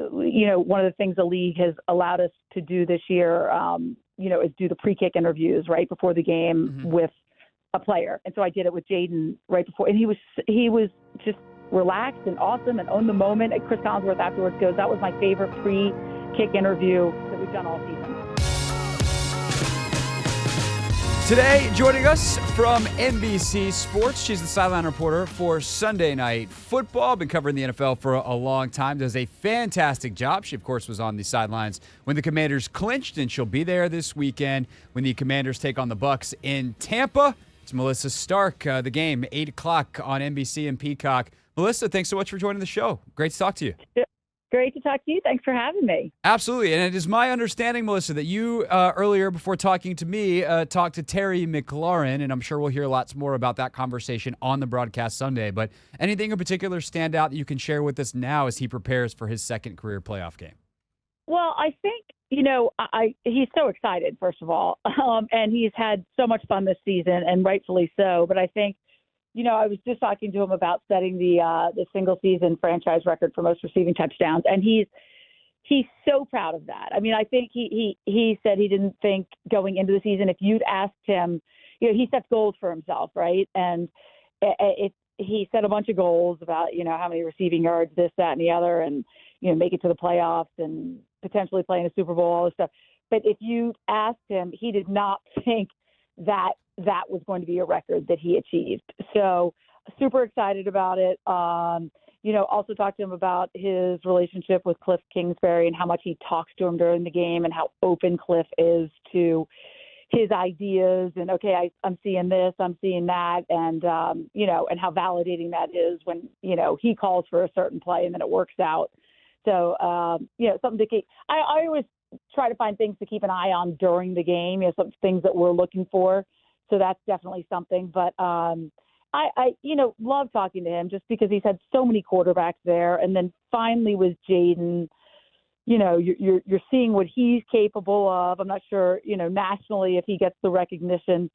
one of the things the league has allowed us to do this year, is do the pre-kick interviews right before the game with a player. And so I did it with Jayden right before, and he was just relaxed and awesome and owned the moment. And Chris Collinsworth afterwards goes, "That was my favorite pre-kick interview that we've done all season." Today, joining us from NBC Sports, she's the sideline reporter for Sunday Night Football. Been covering the NFL for a long time. Does a fantastic job. She, of course, was on the sidelines when the Commanders clinched, and she'll be there this weekend when the Commanders take on the Bucs in Tampa. It's Melissa Stark. The game, 8 o'clock on NBC and Peacock. Melissa, thanks so much for joining the show. Great to talk to you. Great to talk to you. Thanks for having me. Absolutely. And it is my understanding, Melissa, that you earlier before talking to me talked to Terry McLaurin, and I'm sure we'll hear lots more about that conversation on the broadcast Sunday. But anything in particular stand out that you can share with us now as he prepares for his second career playoff game? Well, I think, he's so excited, first of all, and he's had so much fun this season, and rightfully so. But I think, I was just talking to him about setting the single season franchise record for most receiving touchdowns, and he's so proud of that. I mean, I think he said he didn't think going into the season, if you'd asked him, he sets goals for himself, right? And he set a bunch of goals about, how many receiving yards, this, that, and the other, and, make it to the playoffs and potentially play in a Super Bowl, all this stuff. But if you asked him, he did not think that was going to be a record that he achieved. So super excited about it. Also talked to him about his relationship with Cliff Kingsbury and how much he talks to him during the game and how open Cliff is to his ideas and, okay, I'm seeing this, I'm seeing that. And, and how validating that is when, he calls for a certain play and then it works out. So, something to keep. I always try to find things to keep an eye on during the game, some things that we're looking for. So that's definitely something. But I love talking to him just because he's had so many quarterbacks there. And then finally with Jayden, you're seeing what he's capable of. I'm not sure, nationally if he gets the recognition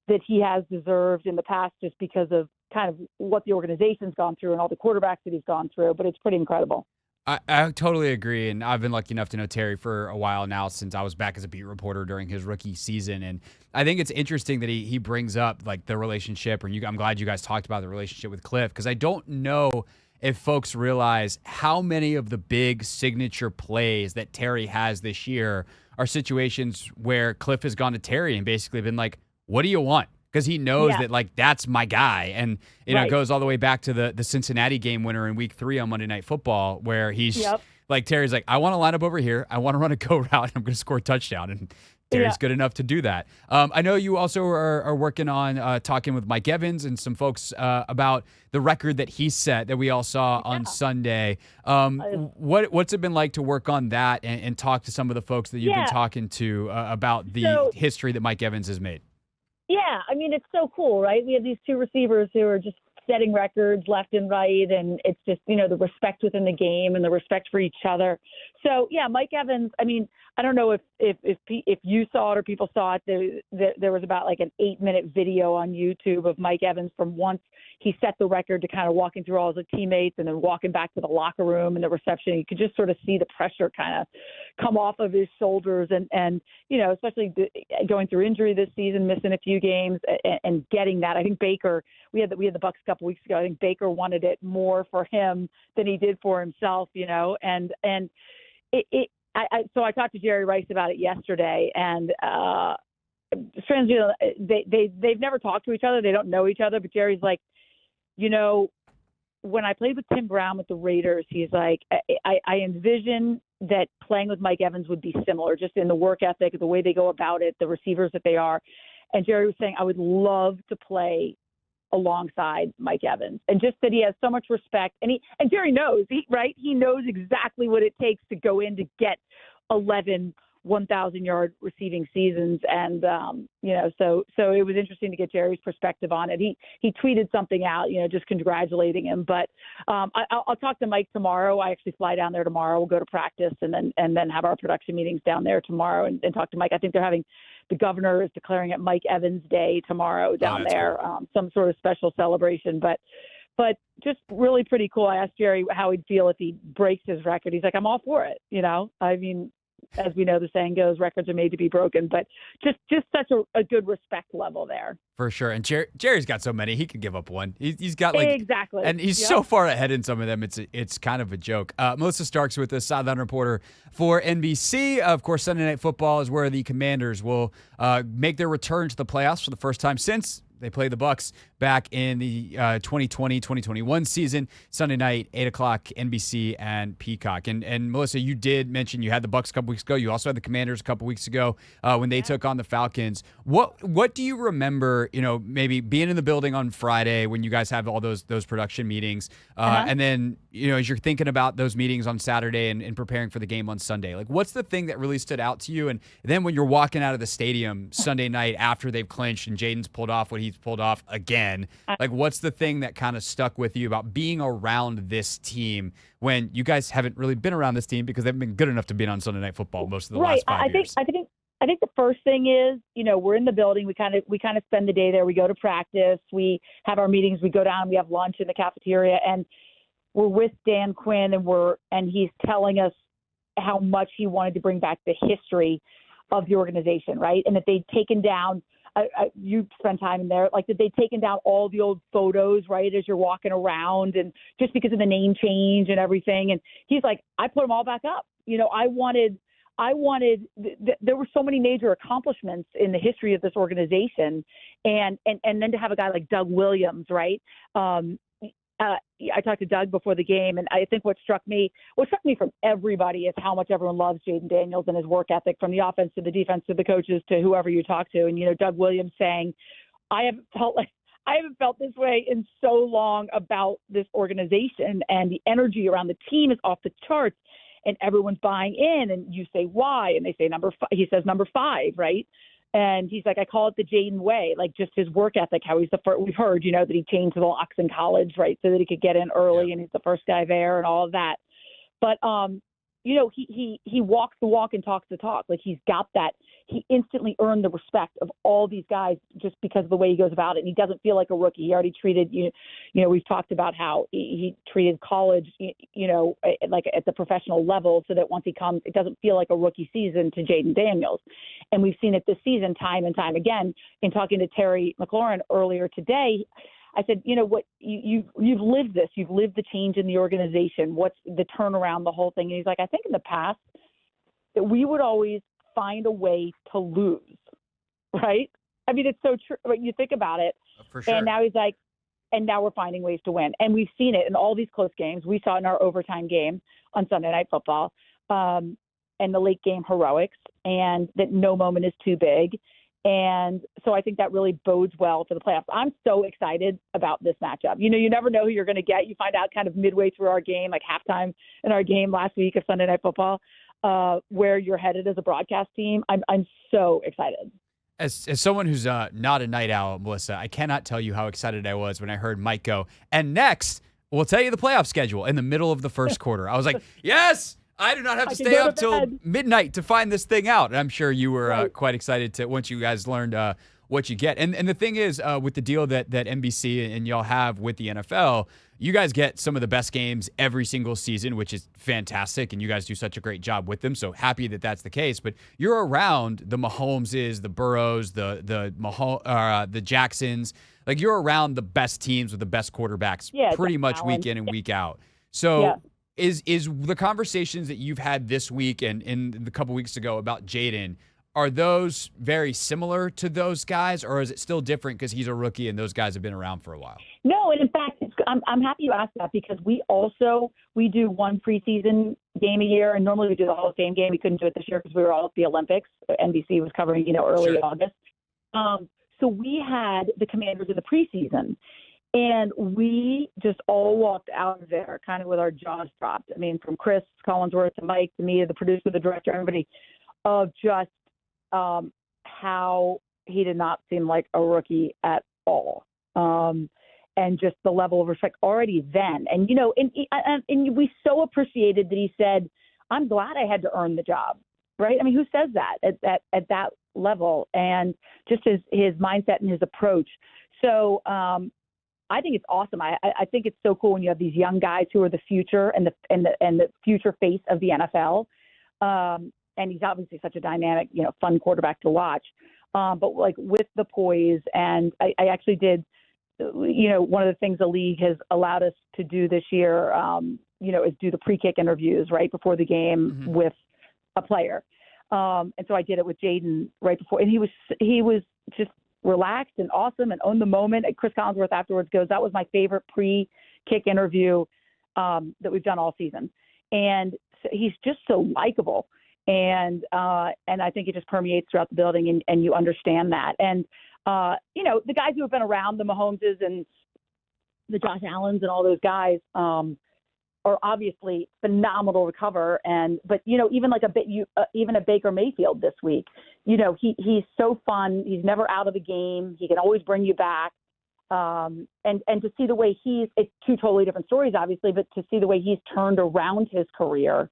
that he has deserved in the past just because of kind of what the organization's gone through and all the quarterbacks that he's gone through. But it's pretty incredible. I totally agree, and I've been lucky enough to know Terry for a while now since I was back as a beat reporter during his rookie season, and I think it's interesting that he brings up like the relationship, I'm glad you guys talked about the relationship with Cliff, because I don't know if folks realize how many of the big signature plays that Terry has this year are situations where Cliff has gone to Terry and basically been like, what do you want? Because he knows that, that's my guy. And, it goes all the way back to the Cincinnati game winner in week 3 on Monday Night Football, where he's like, Terry's like, I want to line up over here. I want to run a go route. And I'm going to score a touchdown. And Terry's good enough to do that. I know you also are working on talking with Mike Evans and some folks about the record that he set that we all saw on Sunday. What's it been like to work on that and talk to some of the folks that you've been talking to about the history that Mike Evans has made? Yeah, I mean, it's so cool, right? We have these two receivers who are just setting records left and right, and it's just, the respect within the game and the respect for each other. So, yeah, Mike Evans, I mean, I don't know if you saw it or people saw it. There was about like an 8-minute video on YouTube of Mike Evans from once he set the record to kind of walking through all his teammates and then walking back to the locker room and the reception. You could just sort of see the pressure kind of come off of his shoulders and especially going through injury this season, missing a few games and getting that. I think Baker, we had the Bucs a couple weeks ago. I think Baker wanted it more for him than he did for himself, So I talked to Jerry Rice about it yesterday, and strangely, they've never talked to each other. They don't know each other, but Jerry's like, when I played with Tim Brown with the Raiders, he's like, I envision that playing with Mike Evans would be similar, just in the work ethic, the way they go about it, the receivers that they are. And Jerry was saying, I would love to play alongside Mike Evans, and just that he has so much respect, and Jerry knows, he knows exactly what it takes to go in to get 11 1,000-yard receiving seasons, and so it was interesting to get Jerry's perspective on it. He tweeted something out, just congratulating him. But I'll talk to Mike tomorrow. I actually fly down there tomorrow. We'll go to practice and then have our production meetings down there tomorrow and talk to Mike. I think the governor is declaring it Mike Evans Day tomorrow down there, cool. Some sort of special celebration. But But just really pretty cool. I asked Jerry how he'd feel if he breaks his record. He's like, I'm all for it. I mean, as we know, the saying goes, records are made to be broken, but just such a good respect level there. For sure. And Jerry's got so many, he could give up one. He's got exactly. And he's so far ahead in some of them, it's kind of a joke. Melissa Stark's with us, sideline reporter for NBC. Of course, Sunday Night Football is where the Commanders will make their return to the playoffs for the first time since they played the Bucs back in the 2020-2021 season. Sunday night, 8 o'clock, NBC and Peacock. And Melissa, you did mention you had the Bucs a couple weeks ago. You also had the Commanders a couple weeks ago when they took on the Falcons. What do you remember, maybe being in the building on Friday when you guys have all those production meetings, and then, as you're thinking about those meetings on Saturday and preparing for the game on Sunday, like what's the thing that really stood out to you? And then when you're walking out of the stadium Sunday night after they've clinched and Jayden's pulled off what he's pulled off again, like what's the thing that kind of stuck with you about being around this team when you guys haven't really been around this team because they haven't been good enough to be on Sunday Night Football most of the last 5 years? I think the first thing is, we're in the building. We kind of spend the day there. We go to practice. We have our meetings. We go down. We have lunch in the cafeteria, and we're with Dan Quinn, and he's telling us how much he wanted to bring back the history of the organization, right? And that they'd taken down. You spent time in there, like that they'd taken down all the old photos, right, as you're walking around, and just because of the name change and everything. And he's like, I put them all back up. There were so many major accomplishments in the history of this organization, and then to have a guy like Doug Williams, right? I talked to Doug before the game, and I think what struck me from everybody is how much everyone loves Jayden Daniels and his work ethic, from the offense to the defense to the coaches to whoever you talk to. And Doug Williams saying, I haven't felt this way in so long about this organization, and the energy around the team is off the charts. And everyone's buying in, and you say why, and they say he says number 5, right? And he's like, I call it the Jayden way, like just his work ethic, how he's the first. We've heard, that he changed the locks in college, right, so that he could get in early, and he's the first guy there, and all of that. But he walks the walk and talks the talk. Like he's got that. He instantly earned the respect of all these guys just because of the way he goes about it. And he doesn't feel like a rookie. He already treated we've talked about how he treated college, like at the professional level, so that once he comes, it doesn't feel like a rookie season to Jayden Daniels. And we've seen it this season time and time again. In talking to Terry McLaurin earlier today, I said, what you've lived this. You've lived the change in the organization. What's the turnaround, the whole thing? And he's like, I think in the past that we would always find a way to lose, right? I mean, it's so true. But you think about it. For sure. And now he's like, and now we're finding ways to win. And we've seen it in all these close games. We saw it in our overtime game on Sunday Night Football, and the late game heroics, and that no moment is too big. And so I think that really bodes well for the playoffs. I'm so excited about this matchup. You never know who you're going to get. You find out kind of midway through our game, like halftime in our game last week of Sunday Night Football, where you're headed as a broadcast team. I'm so excited. As someone who's not a night owl, Melissa, I cannot tell you how excited I was when I heard Mike go, and next, we'll tell you the playoff schedule in the middle of the first quarter. I was like, yes! I do not have to stay up till midnight to find this thing out. And I'm sure you were quite excited to once you guys learned what you get. And the thing is, with the deal that NBC and y'all have with the NFL, you guys get some of the best games every single season, which is fantastic. And you guys do such a great job with them. So happy that that's the case. But you're around the Mahomeses, the Burrows, the Jacksons. Like you're around the best teams with the best quarterbacks pretty much week in and week out. So. Yeah. Is the conversations that you've had this week and in the couple weeks ago about Jayden, are those very similar to those guys, or is it still different because he's a rookie and those guys have been around for a while? No, and in fact, I'm happy you asked that, because we do one preseason game a year, and normally we do the Hall of Fame game. We couldn't do it this year because we were all at the Olympics. NBC was covering, early August. So we had the Commanders in the preseason. And we just all walked out of there kind of with our jaws dropped. I mean, from Chris Collinsworth to Mike to me, the producer, the director, everybody, of just how he did not seem like a rookie at all. And just the level of respect already then. And, and we so appreciated that he said, I'm glad I had to earn the job, right? I mean, who says that at that level? And just his mindset and his approach. So, I think it's awesome. I think it's so cool when you have these young guys who are the future and the future face of the NFL. And he's obviously such a dynamic, fun quarterback to watch. But like with the poise, and I actually did, one of the things the league has allowed us to do this year, is do the pre-kick interviews right before the game with a player. And so I did it with Jayden right before, and he was just relaxed and awesome and owned the moment. And Chris Collinsworth afterwards goes, "That was my favorite pre-kick interview that we've done all season." And so he's just so likable. And I think it just permeates throughout the building, and you understand that. And, the guys who have been around, the Mahomeses and the Josh Allens and all those guys, are obviously phenomenal to cover. But even like even a Baker Mayfield this week, he's so fun. He's never out of the game. He can always bring you back. And to see the way it's two totally different stories, obviously, but to see the way he's turned around his career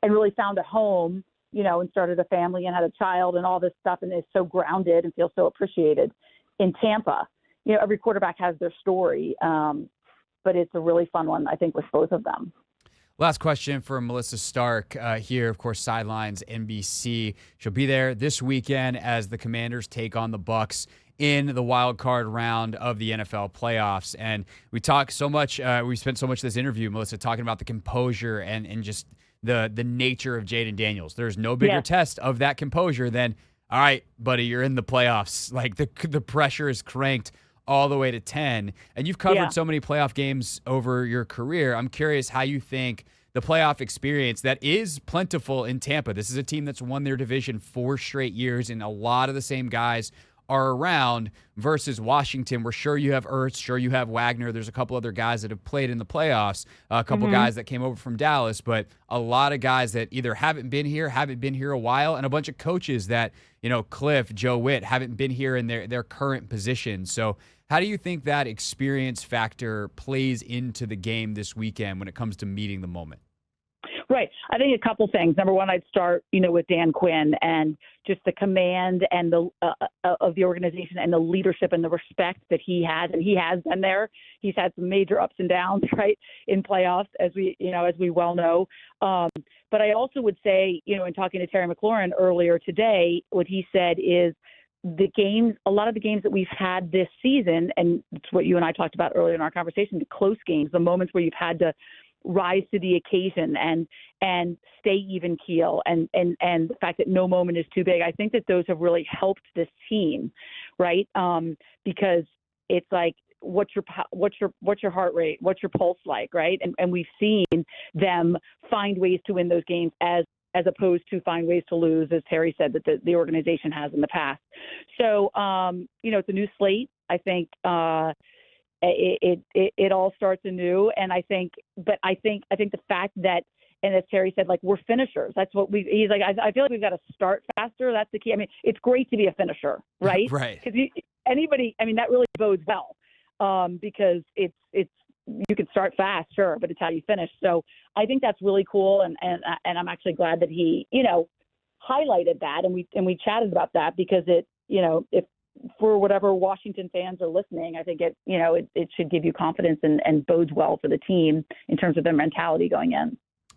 and really found a home, and started a family and had a child and all this stuff, and is so grounded and feels so appreciated in Tampa. Every quarterback has their story, but it's a really fun one, I think, with both of them. Last question for Melissa Stark here, of course, sidelines NBC. She'll be there this weekend as the Commanders take on the Bucs in the wild card round of the NFL playoffs. And we talk so much, we spent so much of this interview, Melissa, talking about the composure and just the nature of Jayden Daniels. There's no bigger test of that composure than, all right, buddy, you're in the playoffs. Like the pressure is cranked all the way to 10. And you've covered so many playoff games over your career. I'm curious how you think the playoff experience that is plentiful in Tampa. This is a team that's won their division 4 straight years, and a lot of the same guys are around, versus Washington. We're sure you have Ertz, sure you have Wagner. There's a couple other guys that have played in the playoffs, a couple guys that came over from Dallas, but a lot of guys that either haven't been here a while, and a bunch of coaches that, Cliff, Joe Witt, haven't been here in their current position. So how do you think that experience factor plays into the game this weekend when it comes to meeting the moment? Right. I think a couple things. Number one, I'd start, with Dan Quinn and just the command and the of the organization and the leadership and the respect that he has. And he has been there. He's had some major ups and downs, right, in playoffs, as we well know. But I also would say, in talking to Terry McLaurin earlier today, what he said is a lot of the games that we've had this season, and it's what you and I talked about earlier in our conversation, the close games, the moments where you've had to rise to the occasion and stay even keel, and the fact that no moment is too big. I think that those have really helped this team, right? Because it's like, what's your heart rate? What's your pulse like, right? And we've seen them find ways to win those games as opposed to find ways to lose, as Terry said that the organization has in the past. So, it's a new slate. I think it all starts anew, and I think the fact that, and as Terry said, like, we're finishers. That's what he's like. I feel like we've got to start faster. That's the key. I mean, it's great to be a finisher, right? Right. Because that really bodes well, because it's you can start fast, sure, but it's how you finish. So I think that's really cool, and I'm actually glad that he highlighted that, and we chatted about that, because if for whatever Washington fans are listening, I think it should give you confidence and bodes well for the team in terms of their mentality going in.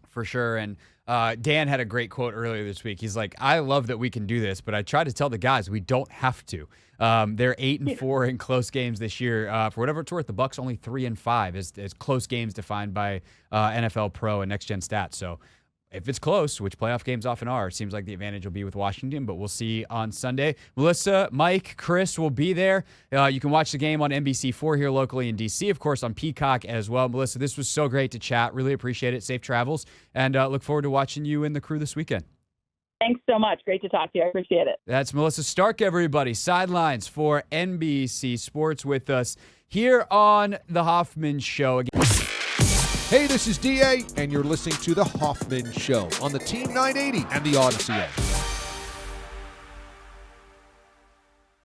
For sure. And Dan had a great quote earlier this week. He's like, I love that we can do this, but I try to tell the guys we don't have to. They're 8-4 in close games this year. For whatever it's worth, the Bucs only 3-5 as close games defined by NFL Pro and Next Gen Stats. So if it's close, which playoff games often are, it seems like the advantage will be with Washington, but we'll see on Sunday. Melissa, Mike, Chris will be there. You can watch the game on NBC4 here locally in D.C., of course, on Peacock as well. Melissa, this was so great to chat. Really appreciate it. Safe travels, and look forward to watching you and the crew this weekend. Thanks so much. Great to talk to you. I appreciate it. That's Melissa Stark, everybody. Sidelines for NBC Sports with us here on The Hoffman Show. Again. Hey, this is DA, and you're listening to The Hoffman Show on the Team 980 and the Odyssey app.